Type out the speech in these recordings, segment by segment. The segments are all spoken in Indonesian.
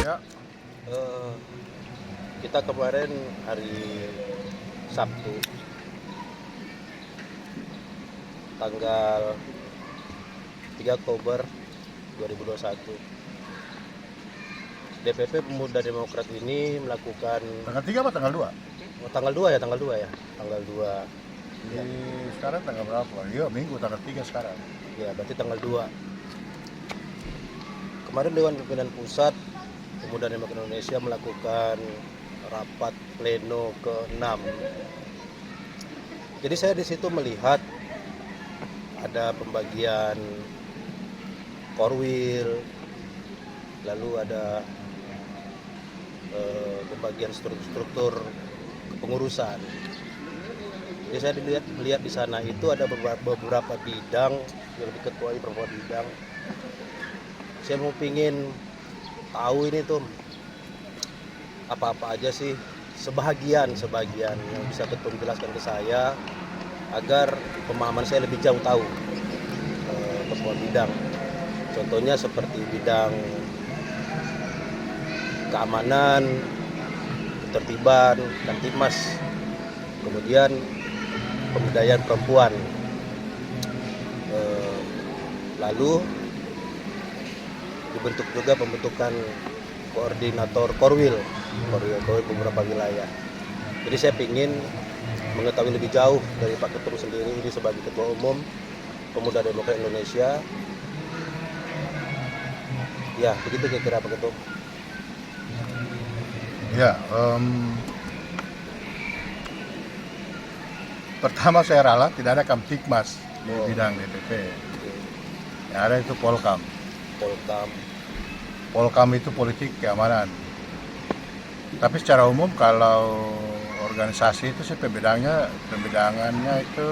Ya, Eh, kita kemarin hari Sabtu tanggal 3 Oktober 2021, DPP Pemuda Demokrat ini melakukan tanggal 3 apa tanggal 2? tanggal 2 ya, tanggal 2 Di sekarang tanggal berapa? Iya, Minggu tanggal 3 sekarang. ya, berarti tanggal 2 kemarin Dewan Pimpinan Pusat Pemuda Demokrat Indonesia melakukan rapat pleno ke-6. Jadi saya di situ melihat ada pembagian korwil, lalu ada pembagian struktur kepengurusan. Jadi saya melihat di sana itu ada beberapa bidang yang diketuai beberapa bidang. Saya mau pingin tahu ini tuh apa-apa aja sih, sebagian yang bisa ketum jelaskan ke saya agar pemahaman saya lebih jauh tahu ke semua bidang. Contohnya seperti bidang keamanan, ketertiban, Kamtibmas, kemudian pemberdayaan perempuan, lalu dibentuk juga pembentukan koordinator korwil beberapa wilayah. Jadi saya ingin mengetahui lebih jauh dari Pak Ketum sendiri ini sebagai Ketua Umum Pemuda Demokrat Indonesia. Ya, begitu kira-kira Pak Ketum. Ya, pertama saya ralat tidak ada Kamtibmas di bidang DPP. Yang ada itu Polkam. Polkam itu politik keamanan. Tapi secara umum kalau organisasi itu sih pembedaannya itu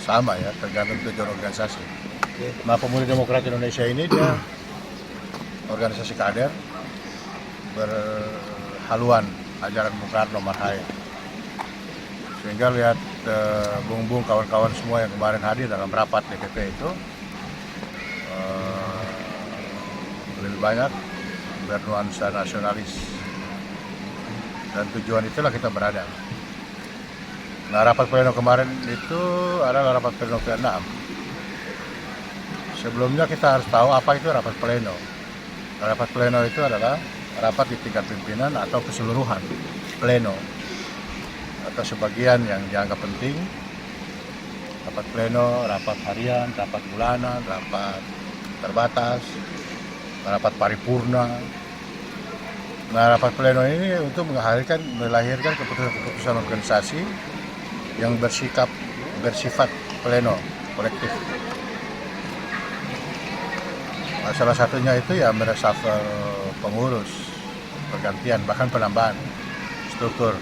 sama ya, tergantung tujuan organisasi. Nah, Pemuda Demokrat Indonesia ini dia organisasi kader berhaluan ajaran Bung Karno Marhaya. Sehingga lihat bung-bung kawan-kawan semua yang kemarin hadir dalam rapat DPP itu lebih banyak bernuansa nasionalis, dan tujuan itulah kita berada. Nah, rapat pleno kemarin itu adalah rapat pleno ke-6. Sebelumnya kita harus tahu apa itu rapat pleno. Rapat pleno itu adalah rapat di tingkat pimpinan atau keseluruhan pleno atau sebagian yang dianggap penting. Rapat pleno, rapat harian, rapat bulanan, rapat terbatas, rapat paripurna. Nah, rapat pleno ini untuk melahirkan keputusan-keputusan organisasi yang bersifat pleno, kolektif. Nah, salah satunya itu ya mereshuffle pengurus, pergantian, bahkan penambahan struktur.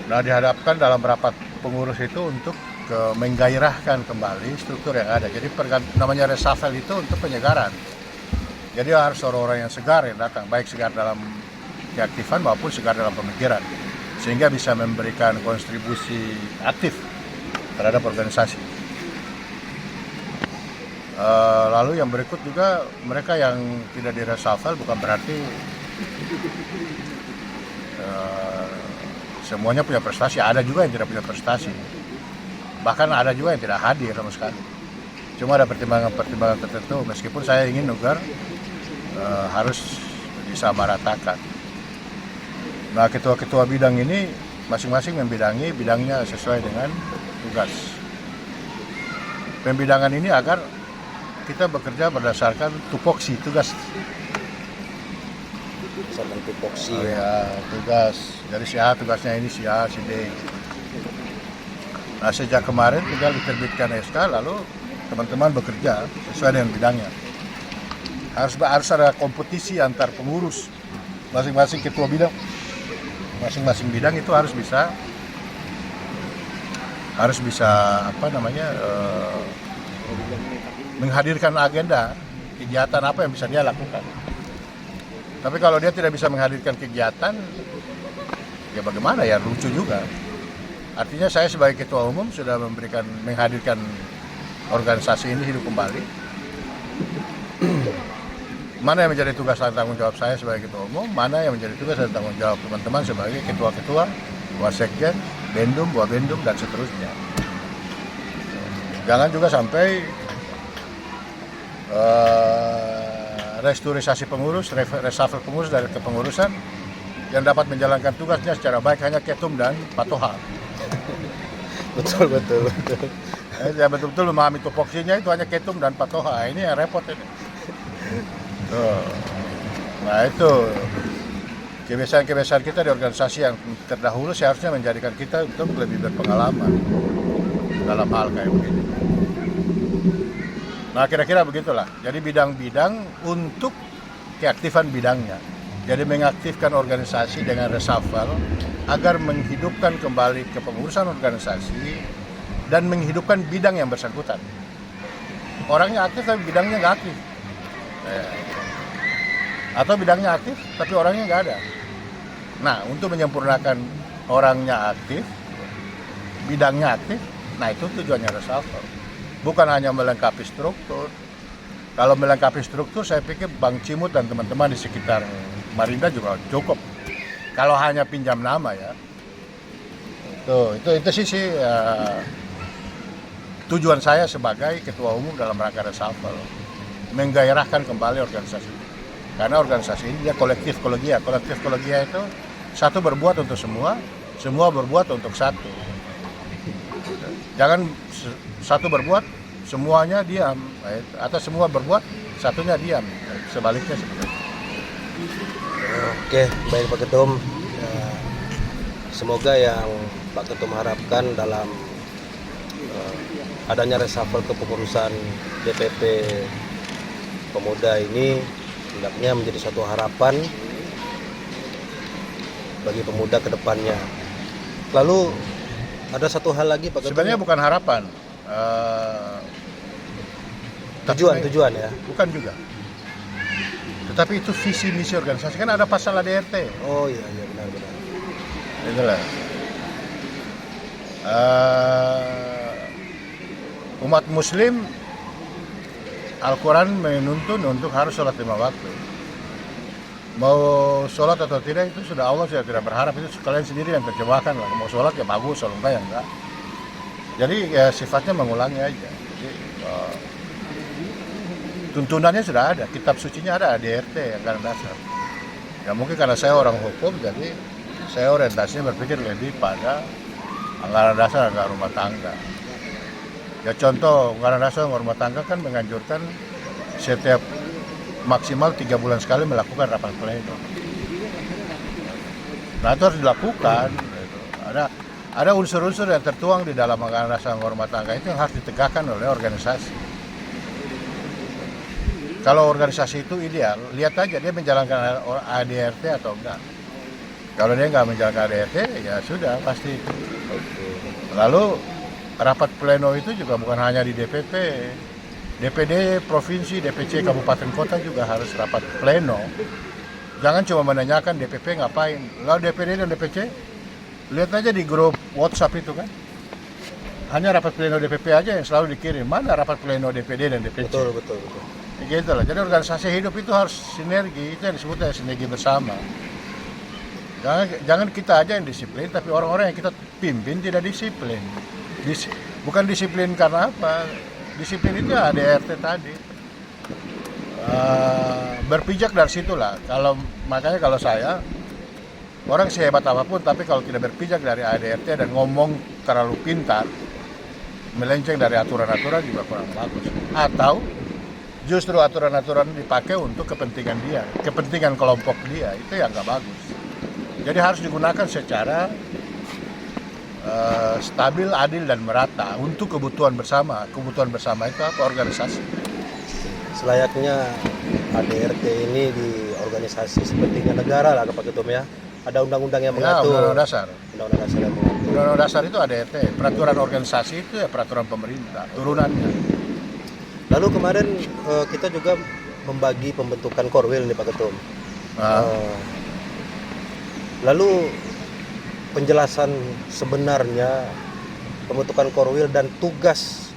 Nah, dihadapkan dalam rapat pengurus itu untuk menggairahkan kembali struktur yang ada. Jadi namanya reshuffle itu untuk penyegaran. Jadi harus orang-orang yang segar yang datang, baik segar dalam keaktifan maupun segar dalam pemikiran, sehingga bisa memberikan kontribusi aktif terhadap organisasi. Lalu yang berikut juga, mereka yang tidak di reshuffle bukan berarti semuanya punya prestasi. Ada juga yang tidak punya prestasi. Bahkan ada juga yang tidak hadir sama sekali. Cuma ada pertimbangan tertentu, meskipun saya ingin agar harus disamaratakan. Nah, ketua-ketua bidang ini masing-masing membidangi bidangnya sesuai dengan tugas. Pembidangan ini agar kita bekerja berdasarkan tupoksi tugas. Sama tupoksi. Oh ya, tugas. Dari si A tugasnya ini, si A, si D. Nah, sejak kemarin tinggal diterbitkan SK, lalu teman-teman bekerja sesuai dengan bidangnya. Harus ada kompetisi antar pengurus masing-masing ketua bidang. Masing-masing bidang itu harus bisa menghadirkan agenda kegiatan apa yang bisa dia lakukan. Tapi kalau dia tidak bisa menghadirkan kegiatan, ya bagaimana ya, lucu juga. Artinya saya sebagai ketua umum sudah menghadirkan organisasi ini hidup kembali. mana yang menjadi tugas dan tanggung jawab saya sebagai ketua umum, mana yang menjadi tugas dan tanggung jawab teman-teman sebagai ketua-ketua, wasekjen, bendum, wabendum, dan seterusnya. Jangan juga sampai restrukturisasi pengurus, reshuffle pengurus dari kepengurusan yang dapat menjalankan tugasnya secara baik hanya ketum dan patoha. Betul. Ya betul-betul memahami tupoksinya itu hanya ketum dan patoha. Ini yang repot ini. Tuh. Nah itu kebiasaan-kebiasaan kita di organisasi yang terdahulu seharusnya menjadikan kita untuk lebih berpengalaman dalam hal kayak begini. Nah kira-kira begitulah. Jadi bidang-bidang untuk keaktifan bidangnya. Jadi mengaktifkan organisasi dengan reshuffle agar menghidupkan kembali kepengurusan organisasi dan menghidupkan bidang yang bersangkutan. Orangnya aktif tapi bidangnya nggak aktif. Atau bidangnya aktif tapi orangnya nggak ada. Nah untuk menyempurnakan orangnya aktif, bidangnya aktif, nah itu tujuannya reshuffle. Bukan hanya melengkapi struktur. Kalau melengkapi struktur, saya pikir Bang Cimut dan teman-teman di sekitar Marinda juga cukup. Kalau hanya pinjam nama ya, itu sih tujuan saya sebagai ketua umum dalam rangka reshuffle, menggairahkan kembali organisasi. Karena organisasi ini dia kolektif kolegia. Kolektif kolegia itu satu berbuat untuk semua, semua berbuat untuk satu. Jangan satu berbuat, semuanya diam, atau semua berbuat, satunya diam. Sebaliknya seperti itu. Oke, baik Pak Ketum. Semoga yang Pak Ketum harapkan dalam adanya reshuffle kepengurusan DPP Pemuda ini hendaknya menjadi suatu harapan bagi pemuda ke depannya. Lalu ada satu hal lagi Pak Ketum. Sebenarnya bukan harapan. Tujuan ya? Bukan juga. Tetapi itu visi misi organisasi, kan ada pasal ADRT. Oh iya benar. Itulah. Umat Muslim, Al-Quran menuntun untuk harus sholat 5 waktu. Mau sholat atau tidak itu sudah Allah sudah tidak berharap, itu kalian sendiri yang terjemahkan lah. Mau sholat ya bagus, kalau enggak ya enggak. Jadi ya sifatnya mengulangi aja. Jadi, tuntunannya sudah ada, kitab sucinya ada, ADRT anggaran dasar. Ya mungkin karena saya orang hukum, jadi saya orientasinya berpikir lebih pada anggaran dasar, anggaran rumah tangga. Ya contoh, anggaran dasar rumah tangga kan menganjurkan setiap maksimal 3 bulan sekali melakukan rapat pleno. Nah itu harus dilakukan. Ada unsur-unsur yang tertuang di dalam anggaran dasar rumah tangga itu yang harus ditegakkan oleh organisasi. Kalau organisasi itu ideal, lihat aja dia menjalankan ADRT atau enggak. Kalau dia nggak menjalankan ADRT, ya sudah pasti. Lalu rapat pleno itu juga bukan hanya di DPP, DPD provinsi, DPC kabupaten kota juga harus rapat pleno. Jangan cuma menanyakan DPP ngapain. Lalu DPD dan DPC, lihat aja di grup WhatsApp itu kan. Hanya rapat pleno DPP aja yang selalu dikirim. Mana rapat pleno DPD dan DPC? Betul. Gitu lah. Jadi organisasi hidup itu harus sinergi, itu yang disebut sinergi bersama. Jangan kita aja yang disiplin, tapi orang-orang yang kita pimpin tidak disiplin. Bukan disiplin karena apa? Disiplin itu ADRT tadi. Berpijak dari situlah. Makanya kalau saya, orang sehebat apapun, tapi kalau tidak berpijak dari ADRT dan ngomong terlalu pintar, melenceng dari aturan-aturan juga kurang bagus. Atau justru aturan-aturan dipakai untuk kepentingan dia, kepentingan kelompok dia, itu yang nggak bagus. Jadi harus digunakan secara stabil, adil, dan merata untuk kebutuhan bersama. Kebutuhan bersama itu apa? Organisasi. Selayaknya ADRT ini di organisasi seperti negara lah Pak Ketum ya. Ada undang-undang yang mengatur. Undang-undang dasar. Undang-undang dasar yang mengatur. Undang-undang dasar itu ADRT. Peraturan organisasi itu ya peraturan pemerintah, turunannya. Lalu kemarin kita juga membagi pembentukan Korwil nih Pak Ketum. Lalu penjelasan sebenarnya pembentukan Korwil dan tugas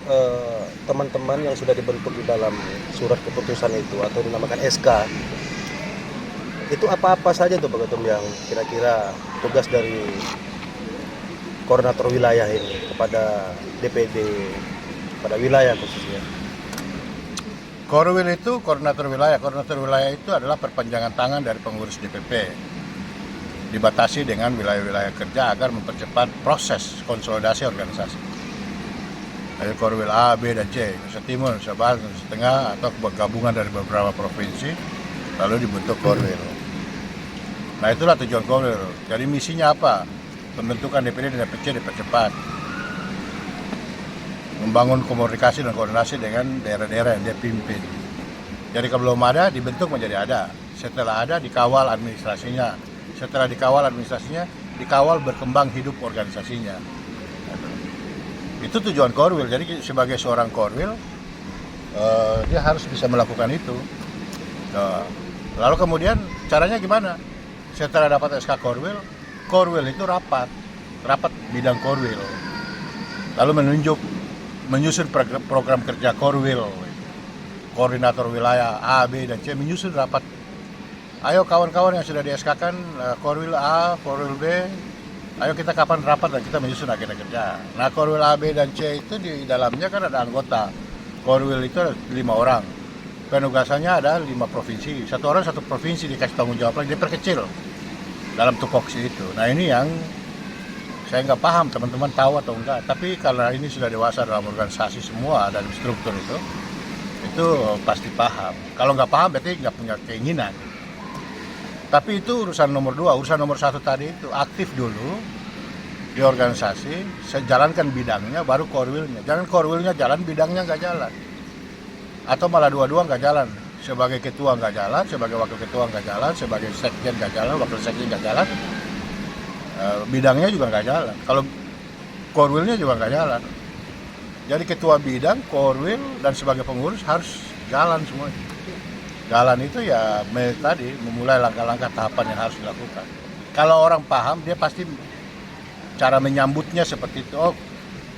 teman-teman yang sudah dibentuk di dalam surat keputusan itu atau dinamakan SK, itu apa-apa saja tuh Pak Ketum yang kira-kira tugas dari koordinator wilayah ini kepada DPD pada wilayah khususnya? Korwil itu koordinator wilayah. Koordinator wilayah itu adalah perpanjangan tangan dari pengurus DPP. Dibatasi dengan wilayah-wilayah kerja agar mempercepat proses konsolidasi organisasi. Dari Korwil A, B, dan C, Indonesia Timur, Indonesia Barat, Indonesia Tengah, atau gabungan dari beberapa provinsi, lalu dibentuk Korwil. Nah, itulah tujuan Korwil. Jadi misinya apa? Pembentukan DPD dan DPC dipercepat. Membangun komunikasi dan koordinasi dengan daerah-daerah yang dia pimpin. Jadi kalau belum ada, dibentuk menjadi ada. Setelah ada, dikawal administrasinya. Setelah dikawal administrasinya, dikawal berkembang hidup organisasinya. Itu tujuan Korwil. Jadi sebagai seorang Korwil, dia harus bisa melakukan itu. Lalu kemudian caranya gimana? Setelah dapat SK Korwil, Korwil itu rapat bidang Korwil. Lalu menyusun program kerja Korwil, koordinator wilayah A, B, dan C menyusun rapat. Ayo kawan-kawan yang sudah di-SK-kan Korwil A, Korwil B, ayo kita kapan rapat dan kita menyusun agenda kerja. Nah, Korwil A, B, dan C itu di dalamnya kan ada anggota. Korwil itu ada 5 orang. Penugasannya ada 5 provinsi. Satu orang satu provinsi dikasih tanggung jawab lagi, diperkecil dalam tupoksi itu. Nah, ini yang saya nggak paham, teman-teman tahu atau enggak. Tapi karena ini sudah dewasa dalam organisasi semua dan struktur itu pasti paham. Kalau nggak paham berarti nggak punya keinginan. Tapi itu urusan nomor 2. Urusan nomor 1 tadi itu aktif dulu di organisasi, saya jalankan bidangnya, baru Korwilnya. Jangan Korwilnya jalan, bidangnya nggak jalan. Atau malah dua-dua nggak jalan. Sebagai ketua nggak jalan, sebagai wakil ketua nggak jalan, sebagai sekjen nggak jalan, wakil sekjen nggak jalan. Bidangnya juga nggak jalan. Kalau Korwilnya juga nggak jalan. Jadi ketua bidang, Korwil, dan sebagai pengurus harus jalan semua. Jalan itu ya tadi memulai langkah-langkah tahapan yang harus dilakukan. Kalau orang paham, dia pasti cara menyambutnya seperti itu. Oh,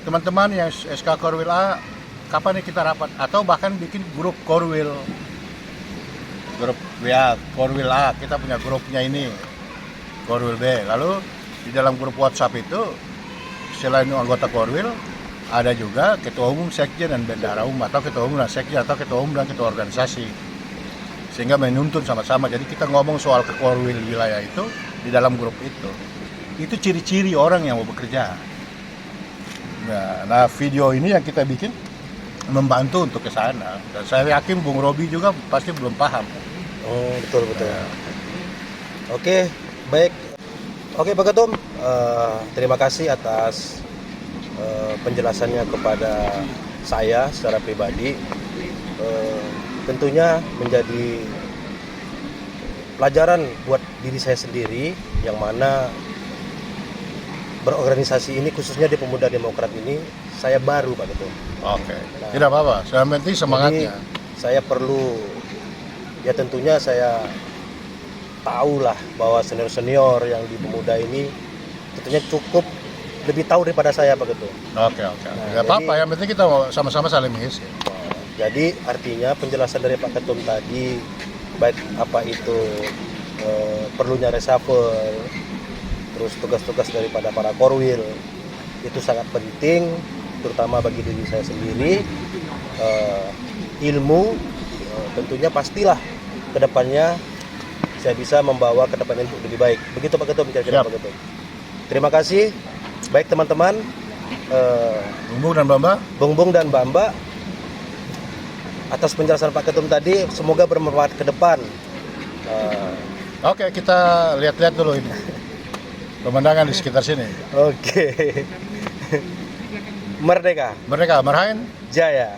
teman-teman yang SK Korwil A, kapan nih kita rapat? Atau bahkan bikin grup Korwil. Grup ya Korwil A, kita punya grupnya ini. Korwil B. Lalu di dalam grup WhatsApp itu selain anggota Korwil ada juga ketua umum, sekjen, dan bendahara umum, atau ketua umum dan sekjen, atau ketua umum dan ketua organisasi, sehingga menuntun sama-sama. Jadi kita ngomong soal Korwil wilayah itu di dalam grup itu ciri-ciri orang yang mau bekerja. Nah, video ini yang kita bikin membantu untuk ke sana, dan saya yakin Bung Robi juga pasti belum paham. Oh, betul. Oke, baik. Oke Pak Ketum, terima kasih atas penjelasannya kepada saya secara pribadi. Tentunya menjadi pelajaran buat diri saya sendiri, yang mana berorganisasi ini, khususnya di Pemuda Demokrat ini, saya baru Pak Ketum. Oke, tidak apa-apa, yang penting semangatnya. Jadi, saya perlu, ya tentunya saya tahulah bahwa senior-senior yang di Pemuda ini tentunya cukup lebih tahu daripada saya Pak Ketum. Oke. Nggak apa-apa, yang penting kita sama-sama saling mengisi. Jadi artinya penjelasan dari Pak Ketum tadi, baik apa itu perlunya reshuffle, terus tugas-tugas daripada para Korwil, itu sangat penting, terutama bagi diri saya sendiri. Ilmu tentunya pastilah kedepannya saya bisa membawa ke depannya untuk lebih baik. Begitu Pak Ketum, kira-kira Pak Ketum. Terima kasih. Baik teman-teman, Bung Bung dan Bamba, atas penjelasan Pak Ketum tadi, semoga bermanfaat ke depan. Oke, kita lihat-lihat dulu ini pemandangan di sekitar sini. Oke. Merdeka, Merdeka, Marhain. Jaya.